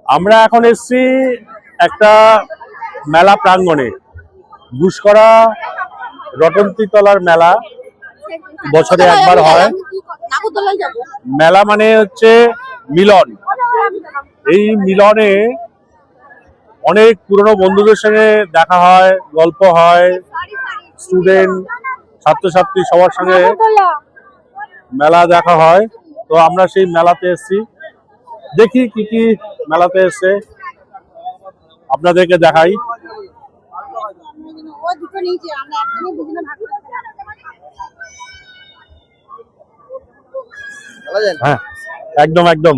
আমরা এখন এসেছি একটা মেলা প্রাঙ্গণে। ঘুষকরা রটন্তী তলার মেলা বছরে একবার হয়। মেলা মানে হচ্ছে মিলন। এই মিলনে অনেক পুরনো বন্ধুদের সঙ্গে দেখা হয়, গল্প হয়, স্টুডেন্ট ছাত্রছাত্রী সবার সঙ্গে মেলা দেখা হয়। তো আমরা সেই মেলাতে এসেছি, দেখি কি কি মেলাতে এসে আপনাদেরকে দেখাই। হ্যাঁ, একদম একদম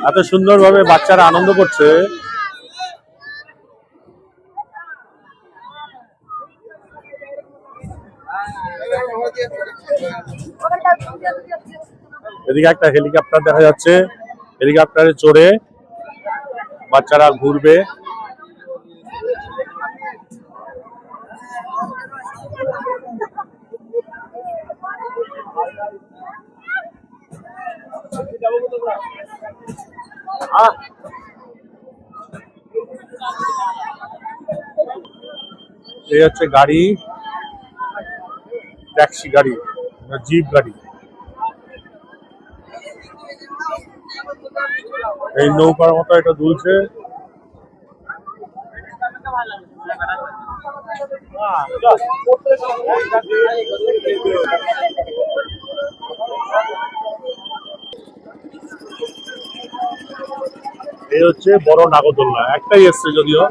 এত সুন্দরভাবে বাচ্চারা আনন্দ করছে। এদিকে একটা হেলিকপ্টার দেখা যাচ্ছে, হেলিকপ্টারে চড়ে বাচ্চারা ঘুরবে। এই হচ্ছে গাড়ি, ট্যাক্সি গাড়ি, জিপ গাড়ি। এই নৌকার মতো এটা দুলছে। এই হচ্ছে বড় নাগরদোলনা, একটাই এসছে যদিও।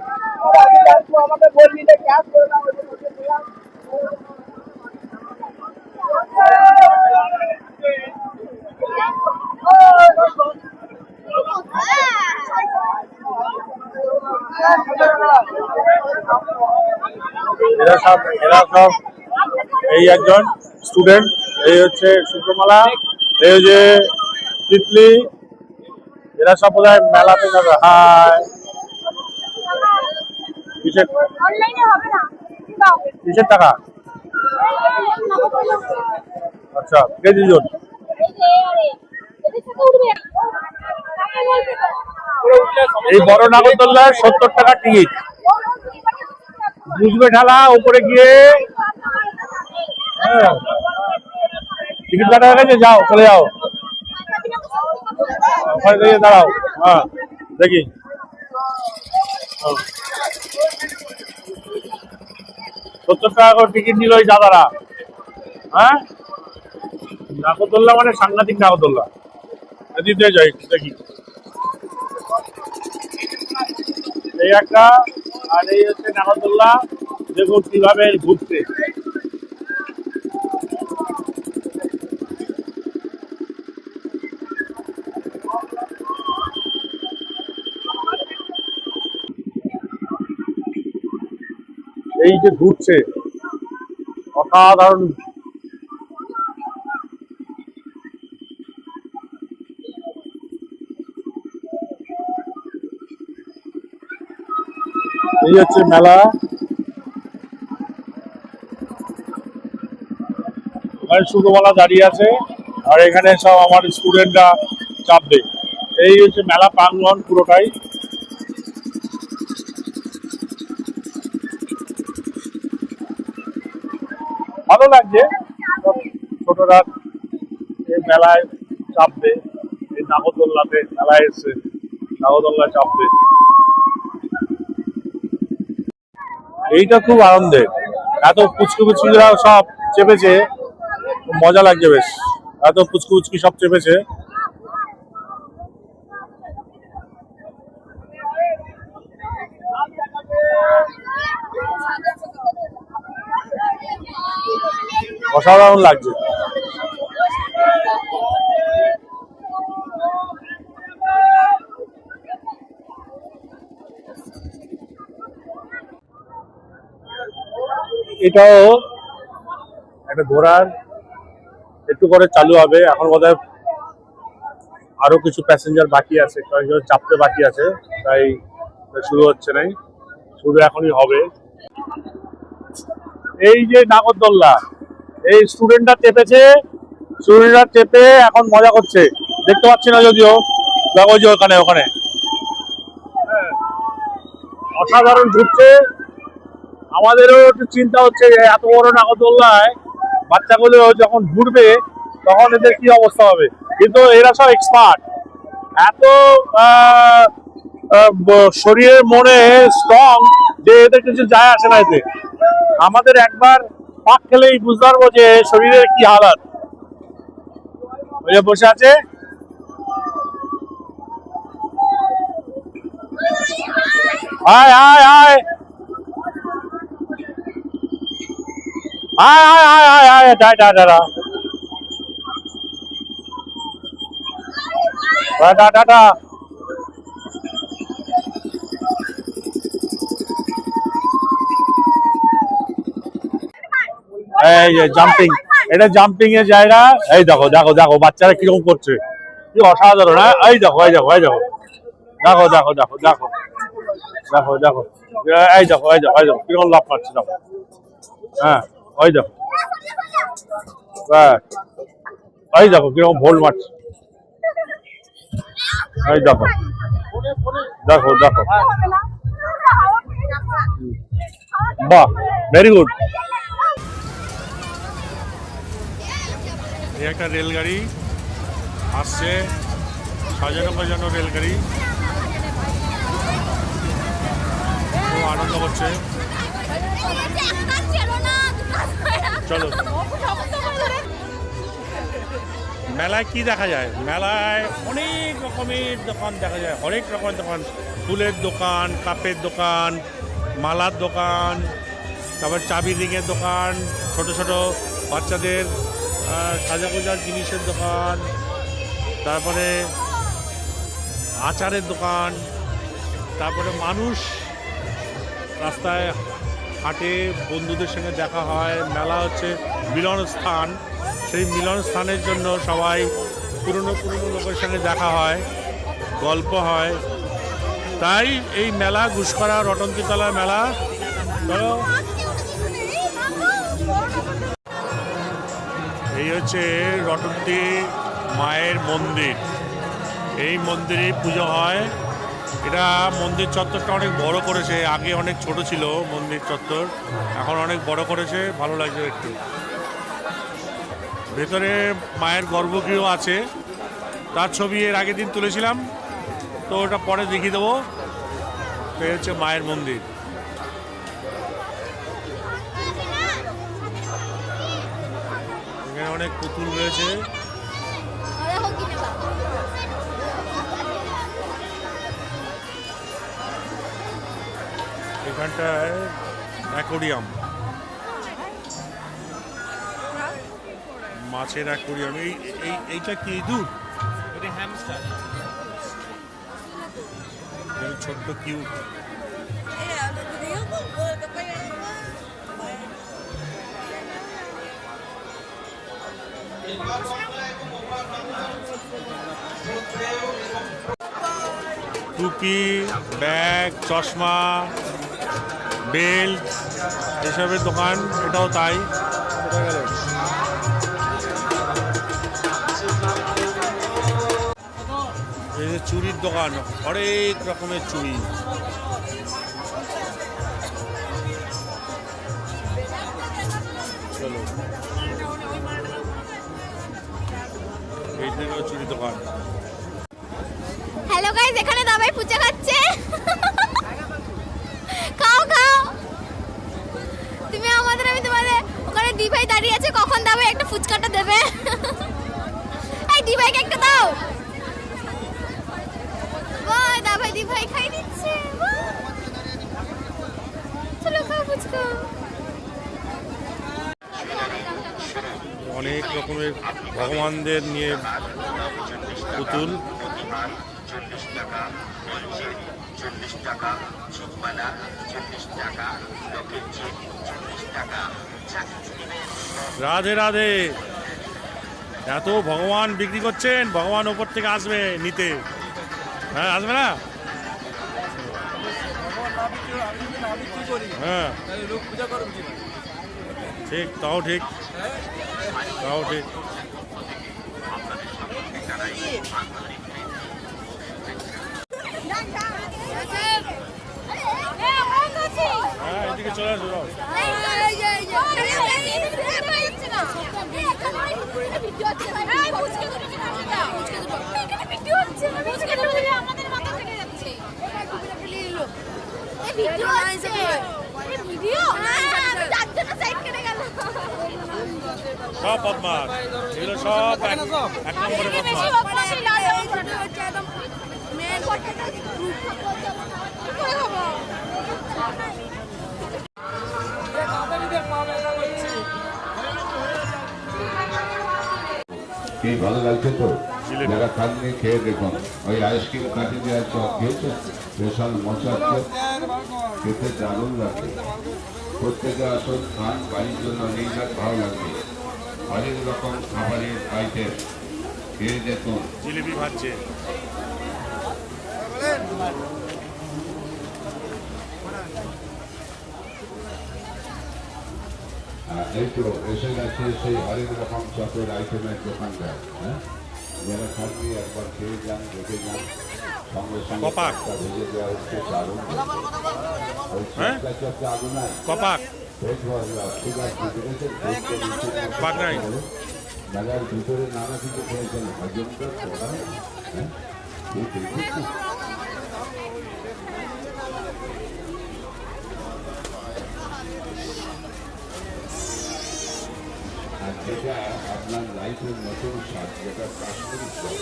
এরা সব এই একজন স্টুডেন্ট, এই হচ্ছে সূর্যমালা, এই হচ্ছে তিতলি। এরা সব বোধহয় মেলাতে যাবে। হাই, কিসের টাকা? আচ্ছা, কেজি জন। এই বড় নাগরদোল্লার 70 টাকা টিকিট। বুঝবে ঢালা উপরে গিয়ে। টিকিট কাটা হয়ে গেছে, যাও, চলে যাও, ওখানে গিয়ে দাঁড়াও। হ্যাঁ, দেখি 70 টাকা করে টিকিট নিল ওই দাদারা। হ্যাঁ, নাগরদোল্লা মানে সাংঘাতিক নাগরদোল্লা। এদিকে যাই, দেখি। এই একটা, আর এই হচ্ছে নাগরদোল্লা। দেখুন কিভাবে ঘুরছে। এই যে ঘুরছে, অসাধারণ। এই হচ্ছে মেলা। ওখানে সূর্যমালা দাঁড়িয়ে আছে, আর এখানে সব আমার স্টুডেন্টরা চাপবে। এই হচ্ছে মেলা প্রাঙ্গণ পুরোটাই। ভালো লাগছে, ছোটরা এই মেলায় চাপবে। এই নাগরদোল্লাতে মেলায় এসে নাগরদোল্লায় চাপবে। এইটা খুব আনন্দের। এত পুচকু পুচকিরা সব চেপেছে, মজা লাগছে বেশ। এত পুচকু পুচকি সব চেপেছে। অসাধারণ লাগছে। এটাও একটা ঘোড়ার, একটু করে চালু হবে। এখন বোধহয় আরো কিছু প্যাসেঞ্জার বাকি আছে, কয়েকজন চাপতে বাকি আছে, তাই শুরু হচ্ছে নাই, শুরু এখনই হবে। এই যে নাগরদোল্লা, এই স্টুডেন্টরা চেপেছে, স্টুডেন্টরা চেপে এখন মজা করছে। দেখতে পাচ্ছি না যদিও, দেখো যে ওখানে ওখানে অসাধারণ ঘুরছে। আমাদেরও একটু চিন্তা হচ্ছে যে এত বড় নাগরদোল্লায় বাচ্চাগুলো যখন ঘুরবে তখন এদের কি অবস্থা হবে, কিন্তু এরা সব এক্সপার্ট, এত শরীরের মনে স্ট্রং যে এদের কিছু যায় আসে না এতে। আমাদের একবার পাক খেলেই বুঝতে পারবো যে শরীরের কি হালাত। ওই যে বসে আছে, আয় আয় আয় আয় আয় আয় আয় আয় টাটা টাটা টাটা টাটা। এই যে জাম্পিং, এটা জাম্পিং এর জায়গা। এই দেখো দেখো দেখো বাচ্চারা কিরকম করছে, কি অসাধারণ। হ্যাঁ এই দেখো এই দেখো এই দেখো দেখো দেখো দেখো দেখো দেখো দেখো এই দেখো এই দেখো এই দেখো কিরকম লাভ পাচ্ছে দেখো। হ্যাঁ ওই দেখো, এই দেখো কিরকম ভোল মারছে। এই দেখো দেখো দেখো, বাহ ভেরি গুড। এই একটা রেলগাড়ি আসছে, সাজানো বাজানো রেলগাড়ি, খুব আনন্দ করছে। চলো, মেলায় কি দেখা যায়? মেলায় অনেক রকমের দোকান দেখা যায়, অনেক রকমের দোকান, ফুলের দোকান, কাপের দোকান, মালার দোকান, তারপর চাবি রিংয়ের দোকান, ছোট ছোট বাচ্চাদের সাজাগোজার জিনিসের দোকান, তারপরে আচারের দোকান, তারপরে মানুষ রাস্তায় হাঁটে, বন্ধুদের সঙ্গে দেখা হয়। মেলা হচ্ছে মিলন স্থান, সেই মিলন স্থানের জন্য সবাই পুরনো পুরনো লোকের সঙ্গে দেখা হয়, গল্প হয়। তাই এই মেলা ঘুষকরা রটন্তিতলা মেলা। চলো, এই হচ্ছে রটন্তি মায়ের মন্দির। এই মন্দিরে পুজো হয়। এটা মন্দির চত্বরটা অনেক বড় করেছে, আগে অনেক ছোট ছিল মন্দির চত্বর, এখন অনেক বড় করেছে, ভালো লাগছে একটু। ভেতরে মায়ের গর্ভগৃহ আছে, তার ছবি এর আগের দিন তুলেছিলাম, তো ওটা পরে দেখিয়ে দেবো। তো এই হচ্ছে মায়ের মন্দির। এখানে অনেক পুতুল রয়েছে। এখানটায় অ্যাকোরিয়াম, মাছের অ্যাকোরিয়াম। এইটা কি দুধ? এটা হ্যামস্টার, ছোট্ট কিউট। টুপি, ব্যাগ, চশমা, বেল্ট এসবের দোকান, এটাও তাই। এই যে চুরির দোকান, অনেক রকমের চুড়ি। চলো, এই দিকেও চুরি দোকান। হ্যালো গাইস, এখানে দাবাই ফুচকা খাচ্ছে। খাও খাও তুমি আমাদের, আমি তোমাদের। ওখানে দি ভাই দাঁড়িয়ে আছে, কখন দাবাই একটা ফুচকাটা দেবে। এই দি ভাইকে একটা দাও। বাহ, দাবাই দি ভাই খাই দিচ্ছে। চলো খাও ফুচকা। অনেক রকমের ভগবানদের নিয়ে পুতুল। রাধে রাধে। এত ভগবান বিক্রি করছেন, ভগবান ওপর থেকে আসবে নিতে। হ্যাঁ, আসবে না? হ্যাঁ ঠিক, তাও ঠিক, তাও ঠিক। হ্যাঁ এদিকে চলে আসো যাও। সব বদমাস, এগুলো সব এক নম্বরে বদমাস। কি ভালো লাগছে তো? যারা খাননি খেয়ে দেখুন। ওই আইসক্রিম কাটি দেওয়ার চপ খেয়েছে, স্পেশাল মশার চপ খেতে দারুণ লাগছে। প্রত্যেকে আসুন, খান, বাড়ির জন্য নিয়ে যাক, ভালো লাগবে। অনেক রকম খাবারের আইটেম খেয়ে দেখুন। জিলিপি ভাজছে। এই তো এসে গেছে সেই হরেক রকম চপের আইটেমের দোকানটা। হ্যাঁ, যারা খাননি একবার খেয়ে যান, দেখে যান। সঙ্গে সঙ্গে কপাক। চপটা ভেজে দেওয়া হচ্ছে, দারুণ। ওই হ্যাঁ? চপটা চপটা আগুন নাই। কপাক পেট ভরলা, সুগার বিগড়েছে, পেটটা নিচে পাক নাই। বাজার ভিতরে নানা কিছু খেয়েছেন, হজম করতে হয়। হ্যাঁ, ঠিক আছে। আর যেটা আপনার লাইফের নতুন স্বাদ, যেটা কাশ্মীরি চপ,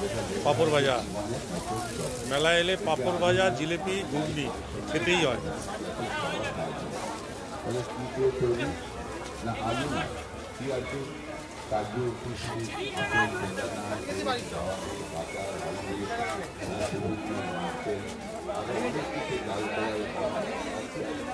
যেটা পাঁপড় ভাজা। মানে নতুন চপ। মেলা এলে পাঁপড় ভাজা, জিলিপি, ঘুগনি খেতেই হয়। তাহলে কি দিয়ে তৈরি? না আলু না, কি আছে? কাজু, কিশমিশ, আপেল, বেদানা, বাটার, আলু, বিভিন্ন নারকেল, আরো অনেক কিছু ডাল করা আছে।